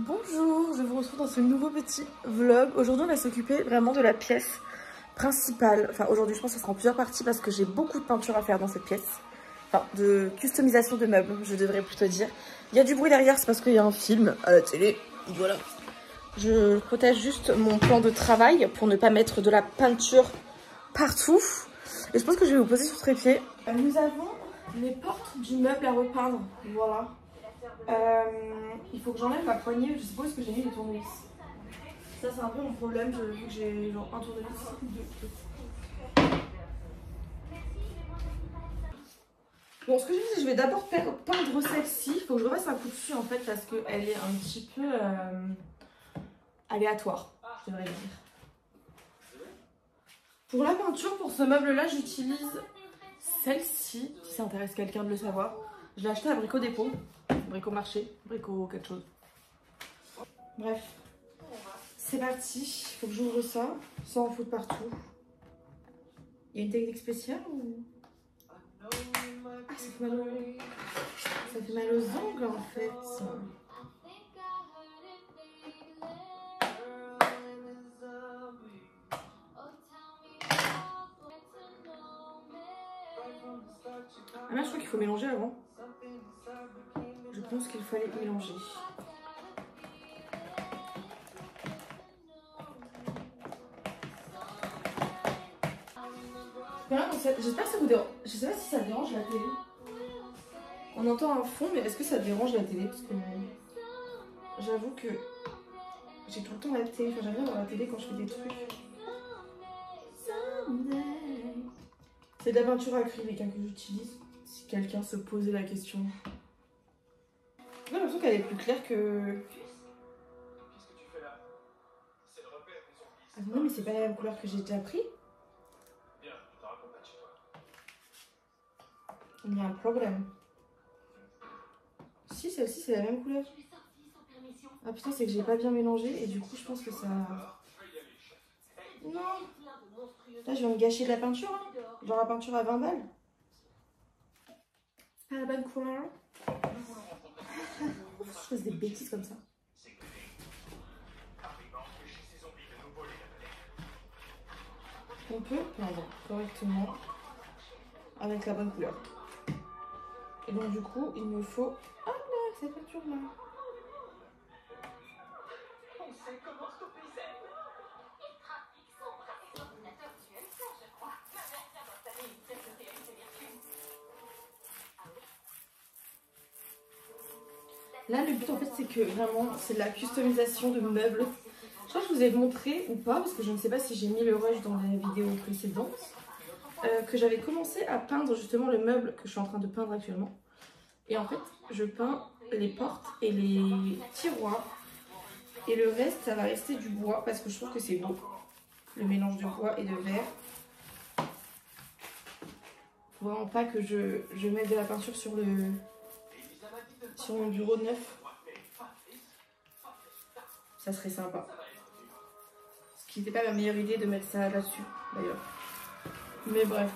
Bonjour, je vous retrouve dans ce nouveau petit vlog. Aujourd'hui on va s'occuper vraiment de la pièce principale. Enfin aujourd'hui je pense que ça sera en plusieurs parties parce que j'ai beaucoup de peinture à faire dans cette pièce. Enfin de customisation de meubles je devrais plutôt dire. Il y a du bruit derrière, c'est parce qu'il y a un film à la télé. Voilà. Je protège juste mon plan de travail pour ne pas mettre de la peinture partout. Et je pense que je vais vous poser sur ce trépied. Nous avons les portes du meuble à repeindre. Voilà. Il faut que j'enlève ma poignée, je sais pas où est-ce que j'ai mis les tournevis. Ça c'est un peu mon problème, vu que j'ai genre un tournevis, deux. Bon, ce que je dis, c'est que je vais d'abord peindre celle-ci. Il faut que je refasse un coup dessus en fait parce qu'elle est un petit peu aléatoire, je devrais dire. Pour la peinture, pour ce meuble-là, j'utilise celle-ci, si ça intéresse quelqu'un de le savoir. Je l'ai achetée à Brico Dépôt. Brico marché, brico quelque chose. Bref, c'est parti. Il faut que j'ouvre ça sans en foutre partout. Il y a une technique spéciale ou... Ah, ça fait mal aux ongles en fait. Ah là, je crois qu'il faut mélanger avant. Je pense qu'il fallait mélanger. J'espère que ça vous dérange. Je sais pas si ça dérange la télé. On entend un fond, mais est-ce que ça dérange la télé? Parce que j'avoue que j'ai tout le temps la télé. Enfin, j'aime bien voir la télé quand je fais des trucs. C'est de la peinture acrylique hein, que j'utilise. Si quelqu'un se posait la question. J'ai l'impression qu'elle est plus claire que... Ah non, mais c'est pas la même couleur que j'ai déjà pris. Il y a un problème. Si, celle-ci, c'est la même couleur. Ah putain, c'est que j'ai pas bien mélangé et du coup, je pense que ça... Non. Là, je vais me gâcher de la peinture. Hein. Genre la peinture à 20 balles. Pas la bonne couleur. Je fasse des bêtises comme ça. On peut peindre correctement avec la bonne couleur. Et donc du coup, il me faut... Ah là, cette peinture là. Là, le but en fait, c'est que vraiment, c'est de la customisation de meubles. Je crois que je vous ai montré ou pas, parce que je ne sais pas si j'ai mis le rush dans les vidéos précédentes, que j'avais commencé à peindre justement le meuble que je suis en train de peindre actuellement. Et en fait, je peins les portes et les tiroirs. Et le reste, ça va rester du bois, parce que je trouve que c'est beau. Le mélange de bois et de verre. Faut vraiment pas que je mette de la peinture sur mon bureau neuf. Ça serait sympa. Ce qui n'était pas la meilleure idée de mettre ça là-dessus, d'ailleurs. Mais bref.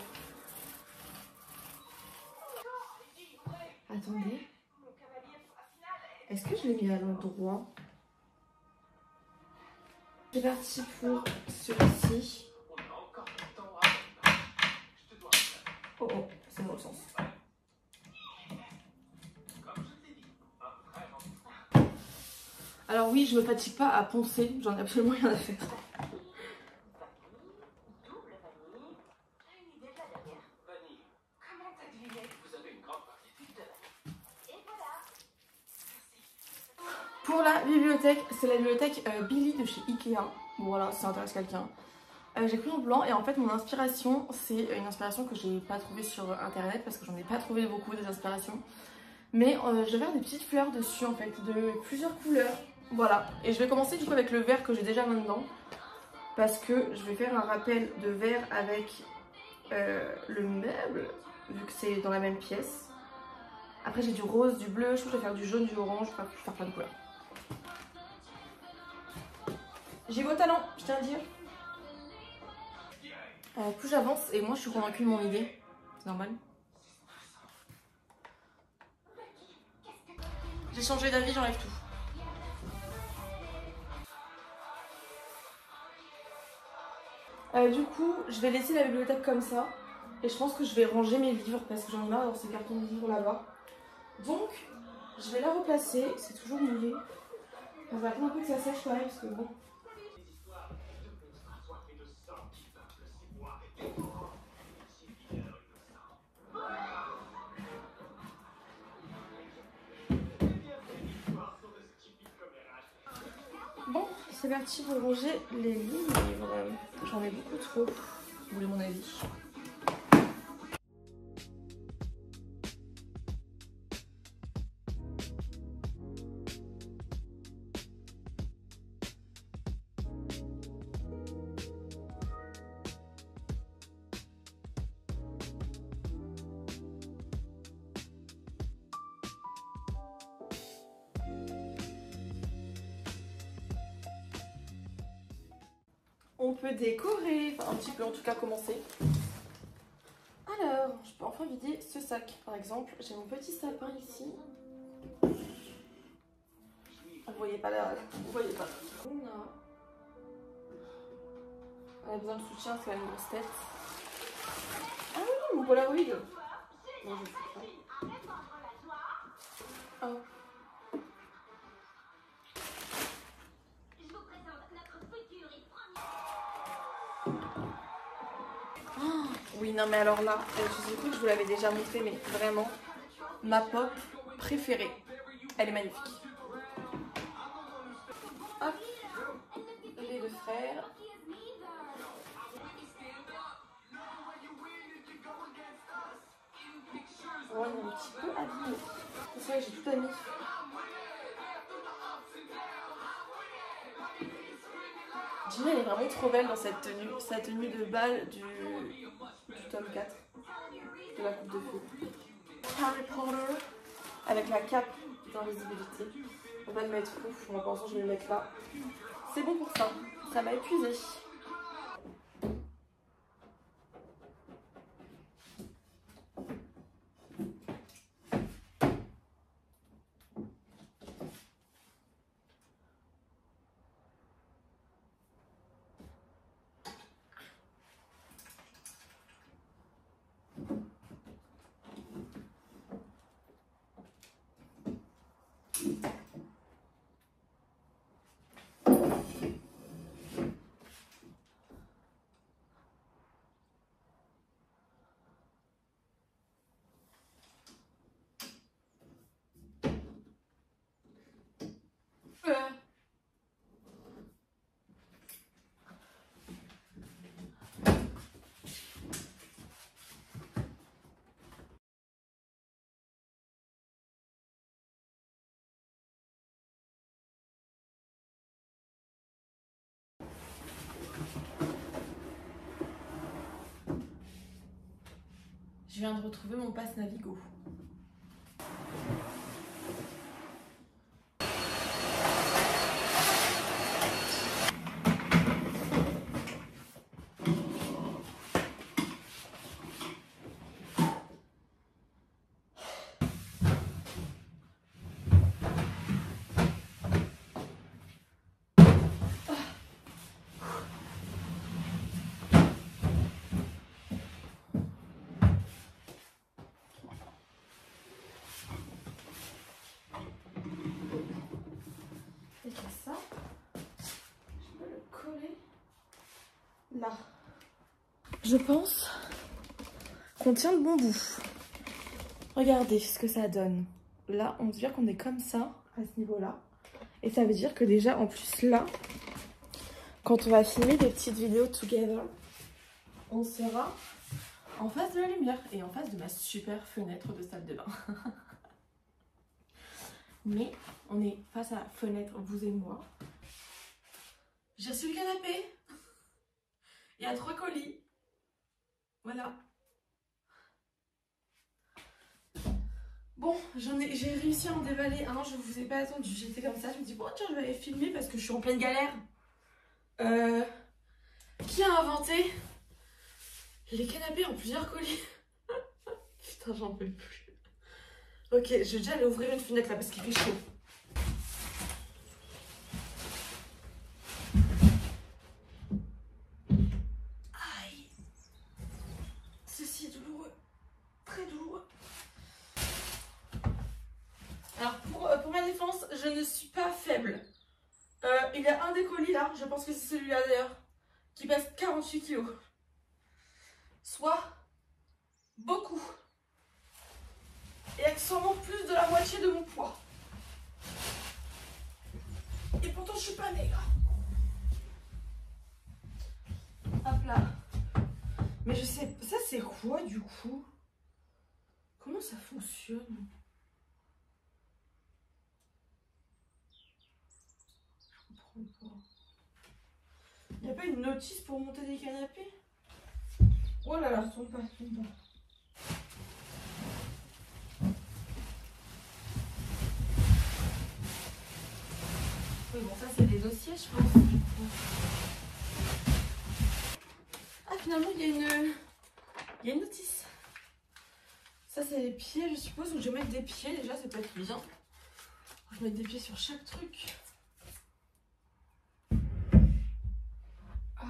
Attendez. Est-ce que je l'ai mis à l'endroit? C'est parti pour celui-ci. Oh oh, c'est dans le sens. Alors oui, je me fatigue pas à poncer, j'en ai absolument rien à faire. Pour la bibliothèque, c'est la bibliothèque Billy de chez Ikea. Bon, voilà, si ça intéresse quelqu'un. J'ai pris en blanc et en fait mon inspiration, c'est une inspiration que j'ai pas trouvée sur internet parce que j'en ai pas trouvé beaucoup des inspirations. Mais je vais faire des petites fleurs dessus en fait, de plusieurs couleurs. Voilà, et je vais commencer du coup avec le vert que j'ai déjà maintenant. Parce que je vais faire un rappel de vert avec le meuble, vu que c'est dans la même pièce. Après j'ai du rose, du bleu, je crois que je vais faire du jaune, du orange, je vais faire plein de couleurs. J'ai vos talents, je tiens à le dire. Plus j'avance et moins je suis convaincue de mon idée. C'est normal. J'ai changé d'avis, j'enlève tout. Du coup, je vais laisser la bibliothèque comme ça. Et je pense que je vais ranger mes livres parce que j'en ai marre dans ces cartons de livres là-bas. Donc, je vais la replacer. C'est toujours mouillé. On va attendre un peu que ça sèche quand même parce que bon. Bon, c'est parti pour ranger les livres. J'en ai beaucoup trop. Vous voulez mon avis? On peut décorer, enfin un petit peu en tout cas commencer. Alors, je peux enfin vider ce sac. Par exemple, j'ai mon petit sapin ici. Vous voyez pas là, vous voyez pas. On a besoin de soutien, c'est quand même une grosse tête. Ah oui, mon Polaroid. Non, je sais pas. Oh. Oui, non, mais alors là, je sais que je vous l'avais déjà montré, mais vraiment, ma pop préférée. Elle est magnifique. Hop, les deux frères. Oh, il est un petit peu abîmé. C'est vrai que j'ai tout mis. Gina, elle est vraiment trop belle dans cette tenue. Sa tenue de bal du tome 4 de la coupe de feu. Harry Potter avec la cape d'invisibilité. On va le mettre où? En pensant que je vais le mettre là. C'est bon pour ça. Ça m'a épuisé. Je viens de retrouver mon passe Navigo. Ça, je peux le coller là. Je pense qu'on tient le bon bout. Regardez ce que ça donne. Là, on dirait qu'on est comme ça, à ce niveau-là. Et ça veut dire que déjà, en plus, là, quand on va filmer des petites vidéos together, on sera en face de la lumière et en face de ma super fenêtre de salle de bain. Mais on est face à la fenêtre, vous et moi. J'ai reçu le canapé. Il y a 3 colis. Voilà. Bon, j'ai réussi à en dévaler un. Je vous ai pas attendu. J'étais comme ça. Je me dis, bon, tiens, je vais aller filmer parce que je suis en pleine galère. Qui a inventé les canapés en plusieurs colis? Putain, j'en peux plus. Ok, je vais déjà aller ouvrir une fenêtre là parce qu'il fait chaud. faible. Il y a un des colis là, je pense que c'est celui-là d'ailleurs, qui pèse 48 kilos. Soit beaucoup. Et accessoirement plus de la moitié de mon poids. Et pourtant je suis pas maigre. Hop là. Mais je sais, ça c'est quoi du coup? Comment ça fonctionne? Je comprends pas. Il n'y a pas une notice pour monter des canapés? Oh là là, tombe pas, tombe pas. Oui, bon, ça c'est des dossiers, je pense. Ah, finalement, il y a une notice. Ça, c'est les pieds, je suppose. Donc, je vais mettre des pieds déjà, ça peut être bien. Je vais mettre des pieds sur chaque truc. Hop.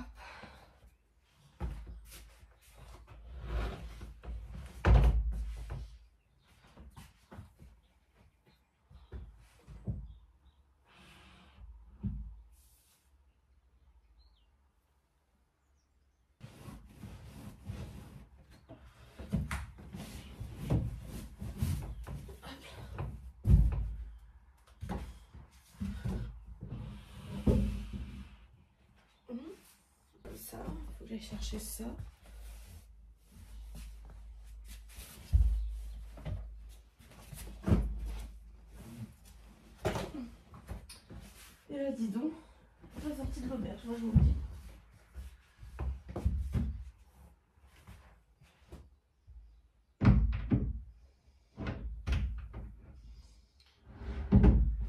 Ça, faut que j'aille chercher ça. Et là, dis donc, la sortie de l'auberge, moi je vous le dis.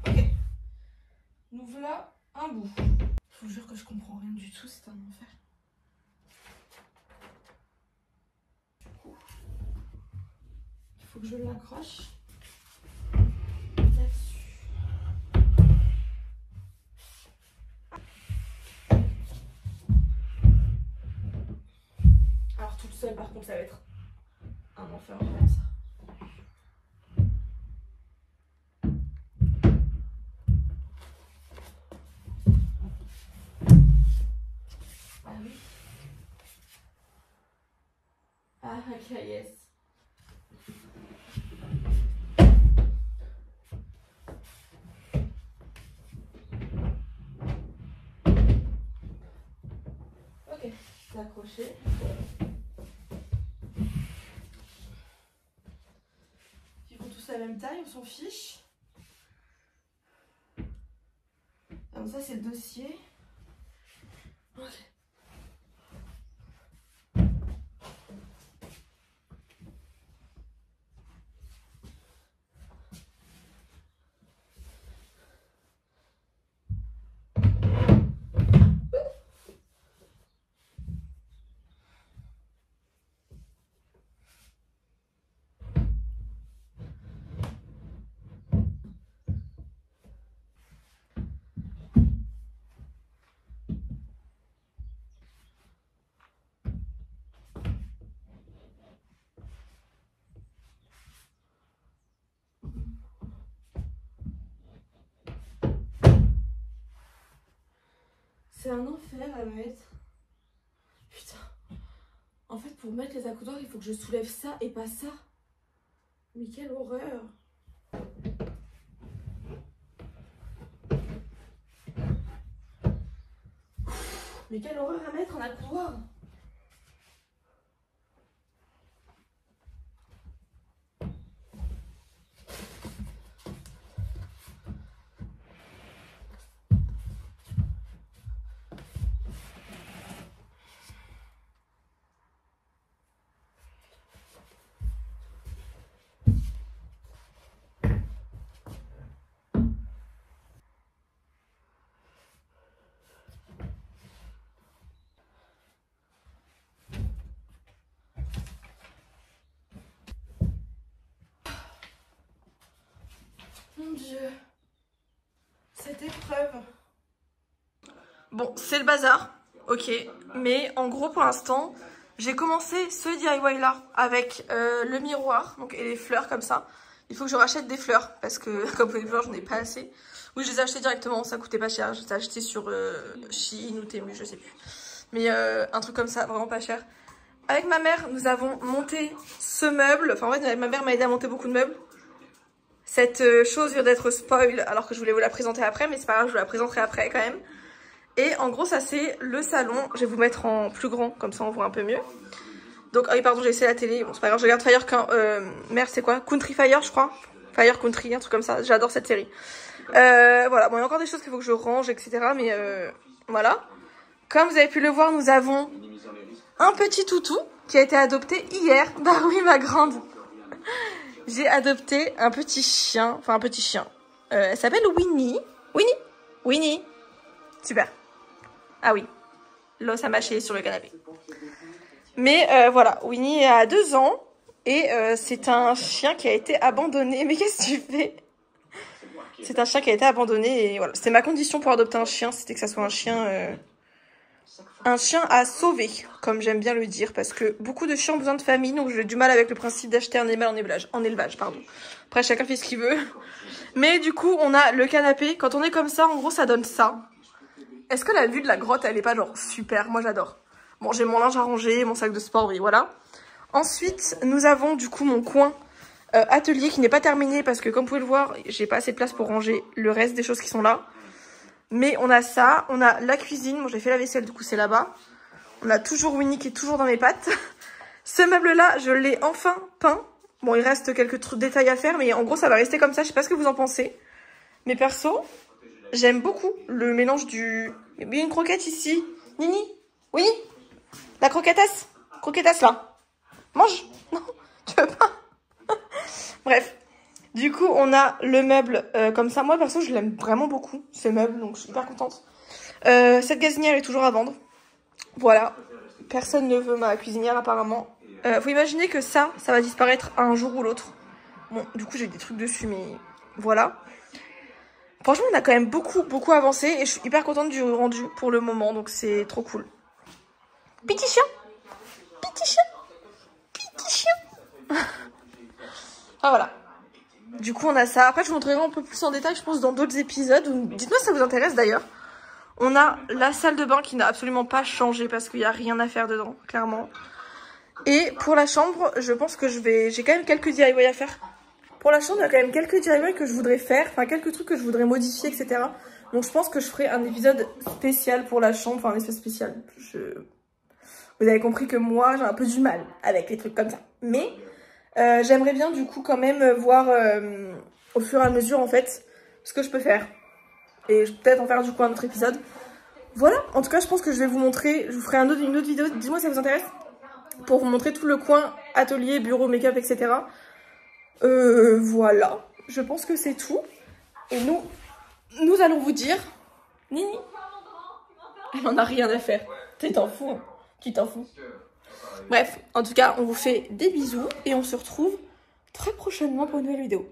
Ok, nous voilà un bout. Je vous jure que je comprends rien du tout, c'est un enfer. Il faut que je l'accroche là-dessus. Alors toute seule par contre ça va être un enfer vraiment ça. Ah oui. Ah ok, yes. Ok, c'est accroché. Ils font tous la même taille, on s'en fiche. Donc ça c'est le dossier. Ok. C'est un enfer à mettre. Putain. En fait, pour mettre les accoudoirs, il faut que je soulève ça et pas ça. Mais quelle horreur. Mais quelle horreur à mettre en accoudoir. Mon Dieu, cette épreuve. Bon, c'est le bazar, ok. Mais en gros, pour l'instant, j'ai commencé ce DIY là avec le miroir donc, et les fleurs comme ça. Il faut que je rachète des fleurs parce que comme vous pouvez le voir, j'en ai pas assez. Oui, je les ai achetés directement, ça coûtait pas cher. Je les ai achetés sur Shein ou Temu, je sais plus. Mais un truc comme ça, vraiment pas cher. Avec ma mère, nous avons monté ce meuble. Enfin, en fait, ma mère m'a aidé à monter beaucoup de meubles. Cette chose vient d'être spoil, alors que je voulais vous la présenter après, mais c'est pas grave, je vous la présenterai après quand même. Et en gros, ça c'est le salon. Je vais vous mettre en plus grand, comme ça on voit un peu mieux. Donc, ah oui, pardon, j'ai essayé la télé. Bon, c'est pas grave, je regarde Fire. Merde, c'est quoi? Country Fire, je crois. Fire Country, un truc comme ça. J'adore cette série. Voilà, bon, il y a encore des choses qu'il faut que je range, etc. Mais voilà. Comme vous avez pu le voir, nous avons un petit toutou qui a été adopté hier. Bah oui, ma grande. J'ai adopté un petit chien. Enfin, un petit chien. Elle s'appelle Winnie. Winnie. Winnie. Super. Ah oui. L'os a mâché sur le canapé. Mais voilà, Winnie a 2 ans. Et c'est un chien qui a été abandonné. Mais qu'est-ce que tu fais? C'est un chien qui a été abandonné. Et voilà, c'était ma condition pour adopter un chien. C'était que ça soit un chien... un chien à sauver, comme j'aime bien le dire, parce que beaucoup de chiens ont besoin de famille, donc j'ai du mal avec le principe d'acheter un animal en élevage, pardon. Après, chacun fait ce qu'il veut. Mais du coup, on a le canapé. Quand on est comme ça, en gros, ça donne ça. Est-ce que la vue de la grotte, elle est pas genre super? Moi, j'adore. Bon, j'ai mon linge à ranger, mon sac de sport, oui, voilà. Ensuite, nous avons du coup mon coin atelier qui n'est pas terminé, parce que comme vous pouvez le voir, j'ai pas assez de place pour ranger le reste des choses qui sont là. Mais on a ça, on a la cuisine, bon j'ai fait la vaisselle, du coup c'est là-bas. On a toujours Winnie qui est toujours dans mes pattes. Ce meuble-là, je l'ai enfin peint. Bon, il reste quelques détails à faire, mais en gros ça va rester comme ça, je sais pas ce que vous en pensez. Mais perso, j'aime beaucoup le mélange du... Il y a une croquette ici. Nini? Oui? La croquettasse? Croquettasse là. Mange? Non? Tu veux pas? Bref. Du coup, on a le meuble comme ça. Moi, perso, je l'aime vraiment beaucoup, ce meuble, donc je suis hyper contente. Cette gazinière est toujours à vendre. Voilà. Personne ne veut ma cuisinière, apparemment. Faut imaginer que ça va disparaître un jour ou l'autre. Bon, du coup, j'ai des trucs dessus, mais voilà. Franchement, on a quand même beaucoup avancé et je suis hyper contente du rendu pour le moment, donc c'est trop cool. Petit chien. Petit chien. Petit chien. Ah, voilà. Du coup, on a ça. Après, je vous montrerai un peu plus en détail, je pense, dans d'autres épisodes. Dites-moi si ça vous intéresse, d'ailleurs. On a la salle de bain qui n'a absolument pas changé parce qu'il n'y a rien à faire dedans, clairement. Et pour la chambre, je pense que j'ai quand même quelques DIY à faire. Pour la chambre, il y a quand même quelques DIY que je voudrais faire. Enfin, quelques trucs que je voudrais modifier, etc. Donc, je pense que je ferai un épisode spécial pour la chambre. Enfin, un épisode spécial. Vous avez compris que moi, j'ai un peu du mal avec les trucs comme ça. Mais... j'aimerais bien du coup quand même voir au fur et à mesure en fait ce que je peux faire. Et peut-être en faire du coup un autre épisode. Voilà, en tout cas je pense que je vais vous montrer, je vous ferai une autre vidéo, dis-moi si ça vous intéresse. Pour vous montrer tout le coin atelier, bureau, make-up, etc. Voilà, je pense que c'est tout. Et nous allons vous dire... Nini, elle en a rien à faire. Tu t'en fous, hein. Tu t'en fous. Bref, en tout cas, on vous fait des bisous et on se retrouve très prochainement pour une nouvelle vidéo.